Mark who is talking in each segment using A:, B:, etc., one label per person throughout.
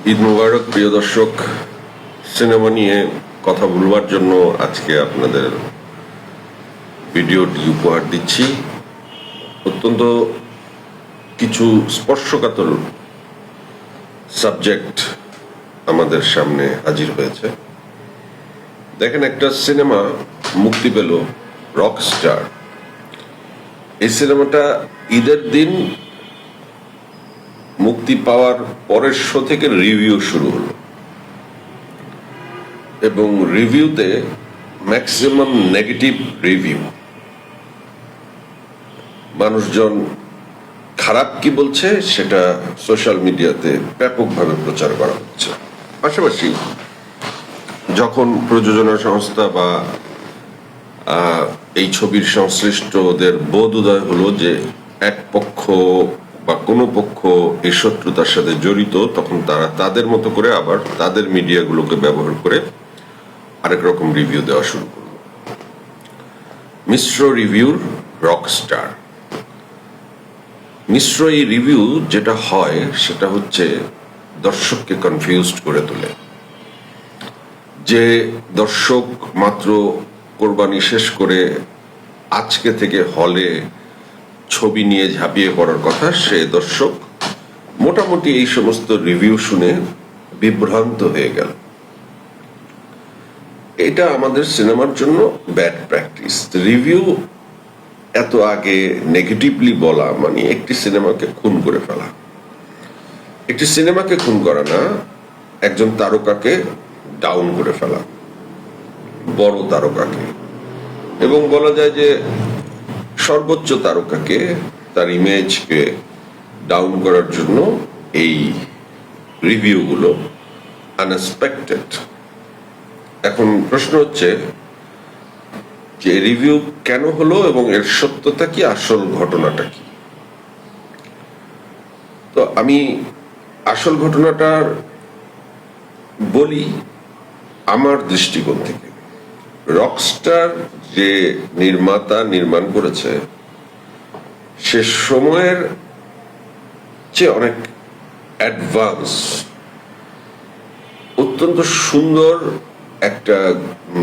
A: ঈদ মুবারক প্রিয় দর্শক। সিনেমা নিয়ে কথা বলবার জন্য আজকে আপনাদের ভিডিওটি উপহার দিচ্ছি। অত্যন্ত কিছু স্পর্শকাতর সাবজেক্ট আমাদের সামনে হাজির হয়েছে। দেখেন, একটা সিনেমা মুক্তি পেল, রকস্টার। এই সিনেমাটা ঈদের দিন মুক্তি পাওয়ার পরের শো থেকে রিভিউ শুরু হলো এবং রিভিউতে ম্যাক্সিমাম নেগেটিভ রিভিউ। মানুষজন খারাপ কি বলছে সেটা সোশ্যাল মিডিয়াতে ব্যাপকভাবে প্রচার করা হচ্ছে। পাশাপাশি যখন প্রযোজনা সংস্থা বা এই ছবির সংশ্লিষ্টদের বোধ উদয় হলো যে এক পক্ষ বা কোনো পক্ষ এই শত্রুতার সাথে জড়িত, তখন তারা তাদের মতো করে আবার তাদের মিডিয়াগুলোকে ব্যবহার করে আরেক রকম রিভিউ দেওয়া শুরু করলো। মিশ্র রিভিউর রকস্টার। মিশ্র এই রিভিউ যেটা হয় সেটা হচ্ছে দর্শককে কনফিউজড করে তোলে। যে দর্শক মাত্র কোরবানি শেষ করে আজকে থেকে হলে ছবি নিয়ে ঝাঁপিয়ে পড়ার কথা, সে দর্শক মোটামুটি এই সমস্ত রিভিউ শুনে বিভ্রান্ত হয়ে গেল। এটা আমাদের সিনেমার জন্য ব্যাড প্র্যাকটিস। রিভিউ এত আগে নেগেটিভলি বলা মানে একটি সিনেমাকে খুন করে ফেলা। একটি সিনেমাকে খুন করা না, একজন তারকাকে ডাউন করে ফেলা, বড় তারকাকে, এবং বলা যায় যে সর্বোচ্চ তারকাকে, তার ইমেজকে ডাউন করার জন্য এই রিভিউগুলো আনএক্সপেক্টেড। এখন প্রশ্ন হচ্ছে যে রিভিউ কেন হলো এবং এর সত্যতা কি, আসল ঘটনাটা কি। তো আমি আসল ঘটনাটার বলি আমার দৃষ্টিকোণ থেকে। রকস্টার যে নির্মাণ করেছে সে সময়ের চেয়ে অনেক অ্যাডভান্স, অত্যন্ত সুন্দর একটা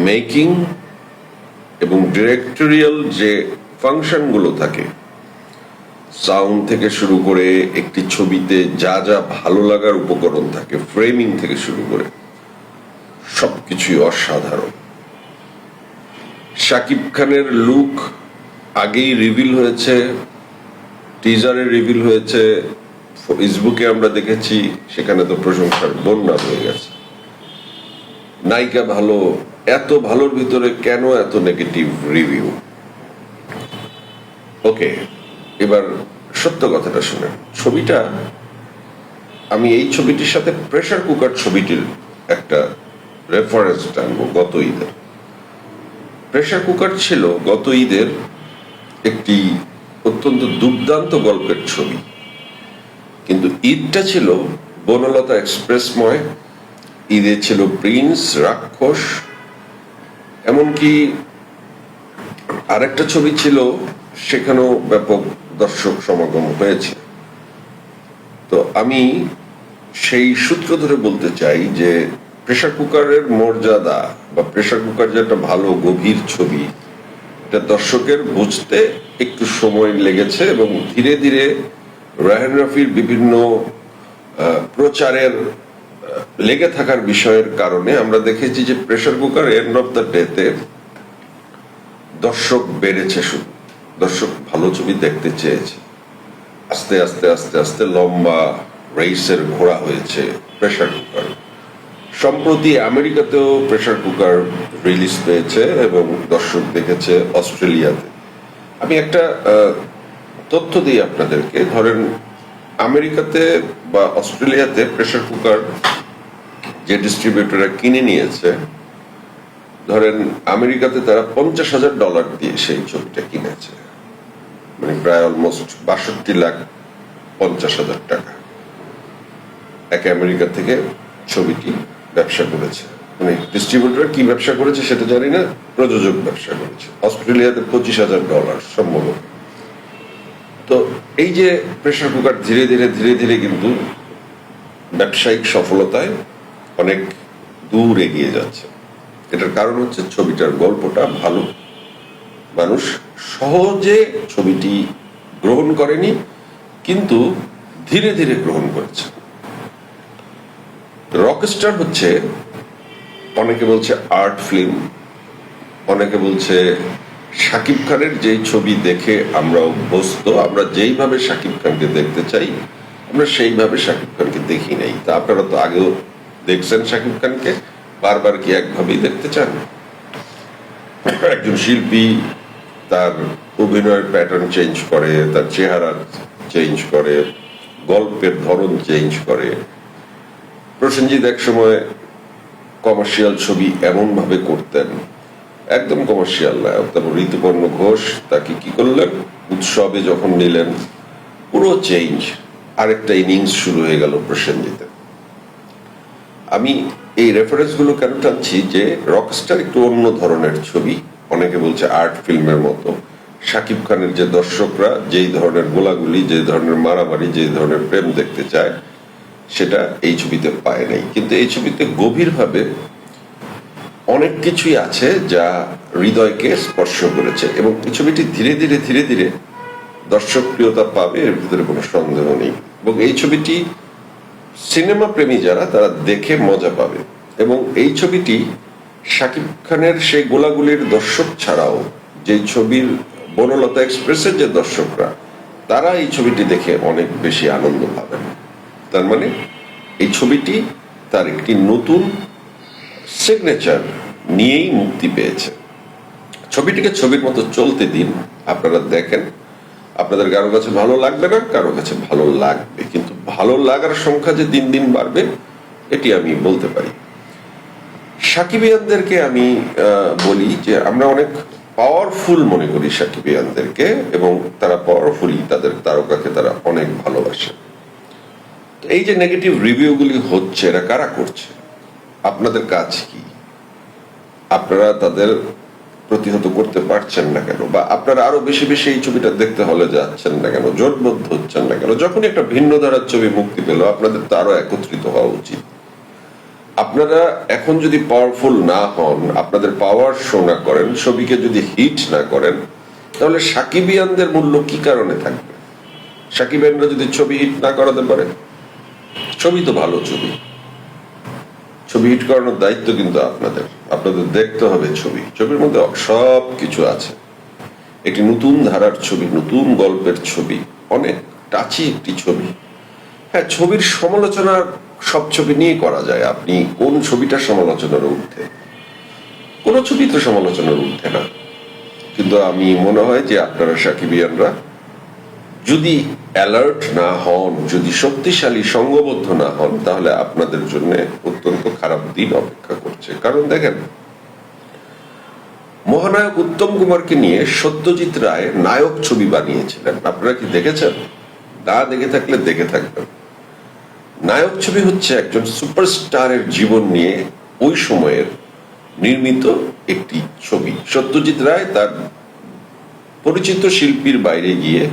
A: মেকিং এবং ডিরেক্টোরিয়াল যে ফাংশনগুলো থাকে, সাউন্ড থেকে শুরু করে একটি ছবিতে যা যা ভালো লাগার উপকরণ থাকে, ফ্রেমিং থেকে শুরু করে সবকিছুই অসাধারণ। শাকিব খানের লুক আগেই রিভিল হয়েছে, টিজারে রিভিল হয়েছে, ফেসবুকে আমরা দেখেছি, সেখানে তো প্রশংসার বন্যা হয়ে গেছে। নায়িকা ভালো, এত ভালোর ভিতরে কেন এত নেগেটিভ রিভিউ? ওকে, এবার সত্য কথাটা শুনেন। ছবিটা, আমি এই ছবিটির সাথে প্রেসার কুকার ছবিটির একটা রেফারেন্স টানবো। গত ঈদের প্রেসার কুকার ছিল গত ঈদের একটি অত্যন্ত দুর্দান্ত গল্পের ছবি, কিন্তু ঈদটা ছিল বনলতা এক্সপ্রেসময়। ঈদে ছিল প্রিন্স, রাক্ষস, এমনকি আরেকটা ছবি ছিল, সেখানেও ব্যাপক দর্শক সমাগম হয়েছে। তো আমি সেই সূত্র ধরে বলতে চাই যে প্রেসার কুকারের মর্যাদা বা প্রেসার কুকার যে একটা ভালো গভীর ছবি, এটা দর্শকের বুঝতে একটু সময় লেগেছে এবং ধীরে ধীরে রায়হান রাফির বিভিন্ন প্রচারের লেগে থাকার বিষয়ের কারণে আমরা দেখেছি যে pressure cooker end of the ডেতে দর্শক বেড়েছে। শুধু দর্শক ভালো ছবি দেখতে চেয়েছে। আস্তে আস্তে আস্তে আস্তে লম্বা রেসের ঘোড়া হয়েছে প্রেসার কুকার। সম্প্রতি আমেরিকাতেও প্রেসার কুকার রিলিজ পেয়েছে এবং দর্শক দেখেছে অস্ট্রেলিয়াতে। আমি একটা তথ্য দিই আপনাদেরকে। ধরেন আমেরিকাতে বা অস্ট্রেলিয়াতে প্রেসার কুকার যে ডিস্ট্রিবিউটররা কিনে নিয়েছে, ধরেন আমেরিকাতে তারা $50,000 দিয়ে সেই ছবিটা কিনেছে, মানে প্রায় অলমোস্ট 62,50,000 টাকা। এক আমেরিকা থেকে ছবিটি ব্যবসা করেছে, মানে ডিস্ট্রিবিউটর কি ব্যবসা করেছে সেটা জানি না, প্রযোজক ব্যবসা করেছে অস্ট্রেলিয়াতে $25,000 সম্ভবত। তো এই যে প্রেসার কুকার ধীরে ধীরে ধীরে ধীরে কিন্তু ব্যবসায়িক সফলতায় অনেক দূর এগিয়ে যাচ্ছে। এটার কারণ হচ্ছে ছবিটার গল্পটা ভালো, মানুষ সহজে ছবিটি গ্রহণ করেনি, কিন্তু ধীরে ধীরে গ্রহণ করেছে। রকস্টার হচ্ছে, অনেকে বলছে আর্ট ফিল্ম, অনেকে বলছে শাকিব খানের যেই ছবি দেখে আমরা অভ্যস্ত, আমরা যেইভাবে শাকিব খানকে দেখতে চাই আমরা সেইভাবে শাকিব খানকে দেখি নাই। তা আপনারা তো আগেও দেখছেন শাকিব খানকে, বারবার কি একভাবেই দেখতে চান? একজন শিল্পী তার অভিনয়ের প্যাটার্ন চেঞ্জ করে, তার চেহারা চেঞ্জ করে, গল্পের ধরন চেঞ্জ করে। প্রসেনজিৎ এক সময় কমার্শিয়াল ছবি এমন ভাবে করতেন, একদম কমার্শিয়াল নায়ক। তারপর ঋতুপর্ণ ঘোষ তাকে কি করলেন, উৎসবে যখন নিলেন, পুরো চেঞ্জ, আরেকটা ইনিংস শুরু হয়ে গেল প্রসেনজিতের। আমি এই রেফারেন্স গুলো কেন টানছি, যে রকস্টার একটু অন্য ধরনের ছবি, অনেকে বলছে আর্ট ফিল্মের মতো। শাকিব খানের যে দর্শকরা যেই ধরনের গোলাগুলি, যে ধরনের মারামারি, যে ধরনের প্রেম দেখতে চায়, সেটা এই ছবিতে পায় নাই। কিন্তু এই ছবিতে গভীরভাবে অনেক কিছুই আছে যা হৃদয়কে স্পর্শ করেছে, এবং এই ছবিটি ধীরে ধীরে ধীরে ধীরে দর্শক প্রিয়তা পাবে, এর ভিতরে কোনো সন্দেহ নেই। এবং এই ছবিটি সিনেমা প্রেমী যারা, তারা দেখে মজা পাবে। এবং এই ছবিটি শাকিব খানের সেই গোলাগুলির দর্শক ছাড়াও যে ছবির বনলতা এক্সপ্রেসের যে দর্শকরা, তারা এই ছবিটি দেখে অনেক বেশি আনন্দ পাবেন। তার মানে এই ছবিটি তার একটি নতুন সিগনেচার নিয়েই মুক্তি পেয়েছে। ছবিটিকে ছবির মতো চলতে দিন, আপনারা দেখেন। আপনাদের কারো কাছে ভালো লাগবে না, কারো কাছে ভালো লাগবে, কিন্তু ভালো লাগার সংখ্যা যে দিন দিন বাড়বে এটি আমি বলতে পারি। সাকিবিয়ানদেরকে আমি বলি যে আমরা অনেক পাওয়ারফুল মনে করি সাকিবিয়ানদেরকে, এবং তারা পাওয়ারফুলি, তাদের তারকাকে তারা অনেক ভালোবাসে। এই যে নেগেটিভ রিভিউগুলি হচ্ছে, এরা কারা করছে? আপনাদের কাজ কি? আপনারা তাদের প্রতিহত করতে পারছেন না কেন? বা আপনারা আরো বেশি বেশি এই ছবিটা দেখতে হলে যাচ্ছেন না কেন? জোটবদ্ধ হচ্ছেন না কেন? যখন একটা ভিন্ন ধারার ছবি মুক্তি পেল, আপনাদের তো আরো একত্রিত হওয়া উচিত। আপনারা এখন যদি পাওয়ারফুল না হন, আপনাদের পাওয়ার শো না করেন, ছবিকে যদি হিট না করেন, তাহলে সাকিবিয়ানদের মূল্য কি কারণে থাকবে? সাকিবিয়ানরা যদি ছবি হিট না করাতে পারে, ছবি তো ভালো ছবি, ছবি হিট করানোর দায়িত্ব কিন্তু আপনাদের। আপনাদের দেখতে হবে ছবি, ছবির মধ্যে সব কিছু আছে। একটি নতুন ধারার ছবি, নতুন গল্পের ছবি, অনেক টাচি একটি ছবি। হ্যাঁ, ছবির সমালোচনা সব ছবি নিয়ে করা যায়। আপনি কোন ছবিটা সমালোচনার ঊর্ধ্বে? কোন ছবি তো সমালোচনার ঊর্ধ্বে না। কিন্তু আমি মনে হয় যে আপনারা সাকিবিয়ানরা যদি অ্যালার্ট না হন, যদি শক্তিশালী সংঘবদ্ধ না হন, তাহলে আপনাদের জন্য অত্যন্ত খারাপ দিন অপেক্ষা করছে। কারণ দেখেন, মহানায়ক উত্তম কুমারকে নিয়ে সত্যজিৎ রায় নায়ক ছবি বানিয়েছিলেন। আপনারা কি দেখেছেন? না দেখে থাকলে দেখে থাকবেন। নায়ক ছবি হচ্ছে একজন সুপারস্টারের জীবন নিয়ে ওই সময়ের নির্মিত একটি ছবি। সত্যজিৎ রায় তার পরিচিত শিল্পীর বাইরে গিয়ে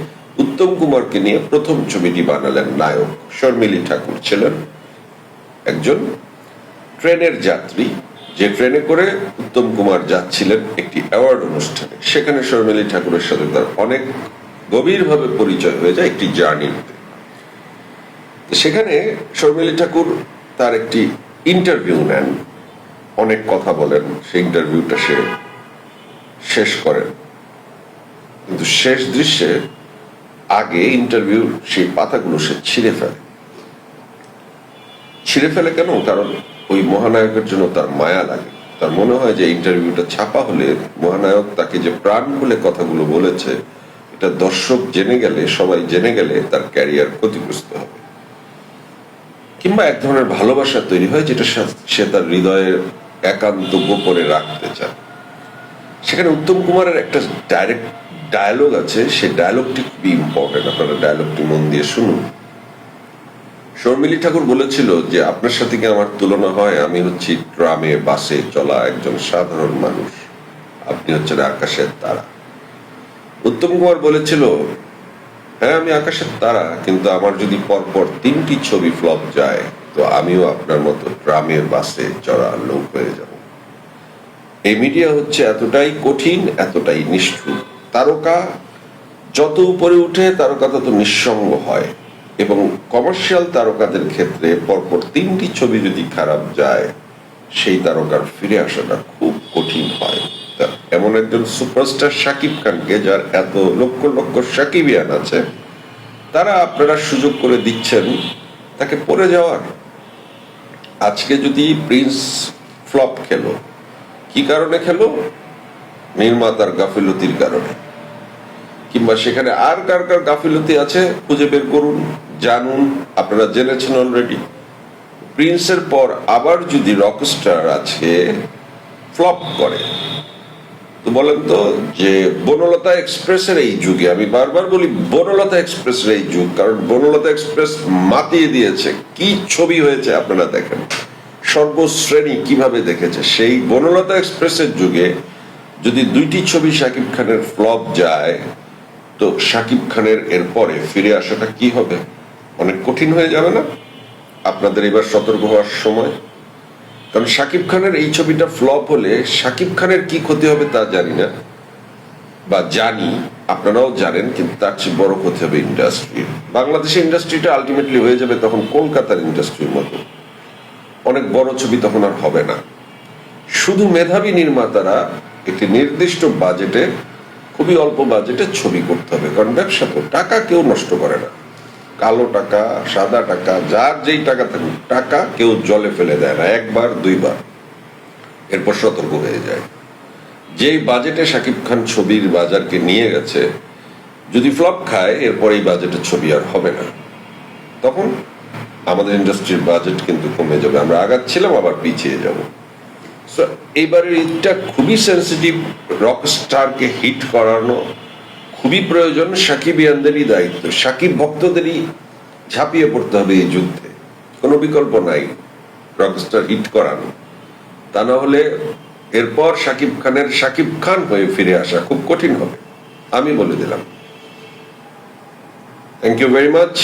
A: উত্তম কুমারকে নিয়ে প্রথম ছবিটি বানালেন নায়ক। শর্মিলী ঠাকুর ছিলেন একজন ট্রেনের যাত্রী, যে ট্রেনে করে উত্তম কুমার যাচ্ছিলেন একটি অ্যাওয়ার্ড অনুষ্ঠানে। সেখানে শর্মিলী ঠাকুরের সাথে তার অনেক গভীরভাবে পরিচয় হয়ে যায় একটি জার্নিতে। সেখানে শর্মিলী ঠাকুর তার একটি ইন্টারভিউ নেন, অনেক কথা বলেন, সেই ইন্টারভিউটা সে শেষ করেন। কিন্তু শেষ দৃশ্যে আগে ইন্টারভিউ সেই পাতাগুলো সে ছিঁড়ে ফেলে। ছিঁড়ে ফেলে কেন? কারণ ওই মহানায়কের জন্য তার মায়া লাগে। তার মনে হয় যে ইন্টারভিউটা ছাপা হলে মহানায়ক তাকে যে প্রাণ খুলে কথাগুলো বলেছে, এটা দর্শক জেনে গেলে, সবাই জেনে গেলে তার ক্যারিয়ার ক্ষতিগ্রস্ত হবে। কিংবা এক ধরনের ভালোবাসা তৈরি হয় যেটা সে তার হৃদয়ের একান্ত গোপনে রাখতে চায়। সেখানে উত্তম কুমারের একটা ডাইরেক্ট ডায়লগ আছে, সেই ডায়লগটি খুবই ইম্পর্টেন্ট। আপনারা ডায়লগটি মন দিয়ে শুনুন। শর্মিলী ঠাকুর বলেছিল যে আপনার সাথে কি আমার তুলনা হয়? আমি হচ্ছি ট্রামে বাসে চলা একজন সাধারণ মানুষ, আপনি হচ্ছেন আকাশের তারা। উত্তম কুমার বলেছিল, হ্যাঁ আমি আকাশের তারা, কিন্তু আমার যদি পরপর 3টি ছবি ফ্লপ যায় তো আমিও আপনার মতো ট্রামের বাসে চড়া লোক হয়ে যাব। এই মিডিয়া হচ্ছে এতটাই কঠিন, এতটাই নিষ্ঠুর। তারকা যত উপরে উঠে তারকা তত নিঃসঙ্গ হয়, এবং কমার্শিয়াল তারকাদের ক্ষেত্রে পরপর 3টি ছবি যদি খারাপ যায়, সেই তারকার ফিরে আসাটা খুব কঠিন হয়। এমন একজন সুপারস্টার শাকিব খানকে, যার এত লক্ষ লক্ষ সাকিবিয়ান আছে, তারা আপনারা সুযোগ করে দিচ্ছেন তাকে পড়ে যাওয়ার। আজকে যদি প্রিন্স ফ্লপ খেলো, কি কারণে খেলো? নির্মাতার গাফিলতির কারণে। কিংবা সেখানে আর কার কার গাফিলতি আছে খুঁজে বের করুন, জানুন। আপনারা জেনেছেন অলরেডি। প্রিন্সের পর আবার যদি রকস্টার আজকে ফ্লপ করে, তো বলেন তো, যে বনলতা এক্সপ্রেসের এই যুগে, আমি বারবার বলি বনলতা এক্সপ্রেসের এই যুগ, কারণ বনলতা এক্সপ্রেস মাতিয়ে দিয়েছে। কি ছবি হয়েছে আপনারা দেখেন, সর্বশ্রেণী কিভাবে দেখেছে। সেই বনলতা এক্সপ্রেসের যুগে যদি 2টি ছবি শাকিব খানের ফ্লপ যায়, তো শাকিব খানের এরপরে ফিরে আসাটা কি হবে? অনেক কঠিন হয়ে যাবে না? আপনাদের এবার সতর্ক হওয়ার সময়। কারণ শাকিব খানের এই ছবিটা ফ্লপ হলে শাকিব খানের কি ক্ষতি হবে তা জানি না, বা জানি, আপনারাও জানেন, কিন্তু তার চেয়ে বড় ক্ষতি হবে ইন্ডাস্ট্রির। বাংলাদেশের ইন্ডাস্ট্রিটা আলটিমেটলি হয়ে যাবে তখন কলকাতার ইন্ডাস্ট্রির মতো। অনেক বড় ছবি তখন আর হবে না। শুধু মেধাবী নির্মাতারা একটি নির্দিষ্ট বাজেটে, খুবই অল্প বাজেটে ছবি করতে হবে। কারণ ব্যবসা তো, টাকা কেউ নষ্ট করে না। কালো টাকা, সাদা টাকা, যার যেই টাকা থাকুক, টাকা কেউ জলে ফেলে দেয় না, একবার দুইবার, এরপর সতর্ক হয়ে যায়। যেই বাজেটে শাকিব খান ছবির বাজারকে নিয়ে গেছে, যদি ফ্লপ খায়, এরপর এই বাজেটের ছবি আর হবে না। তখন আমাদের ইন্ডাস্ট্রির বাজেট কিন্তু কমে যাবে, আমরা আগাচ্ছিলাম আবার পিছিয়ে যাব। সো এইবারের ঈদটা খুবই সেন্সিটিভ। রকস্টারকে হিট করানো খুবই প্রয়োজন। সাকিবিয়ানদেরই দায়িত্ব, সাকিব ভক্তদেরই ঝাঁপিয়ে পড়তে হবে এই যুদ্ধে, কোনো বিকল্প নাই। রকস্টার হিট করানো, তা না হলে এরপর শাকিব খানের শাকিব খান হয়ে ফিরে আসা খুব কঠিন হবে, আমি বলে দিলাম। Thank you very much.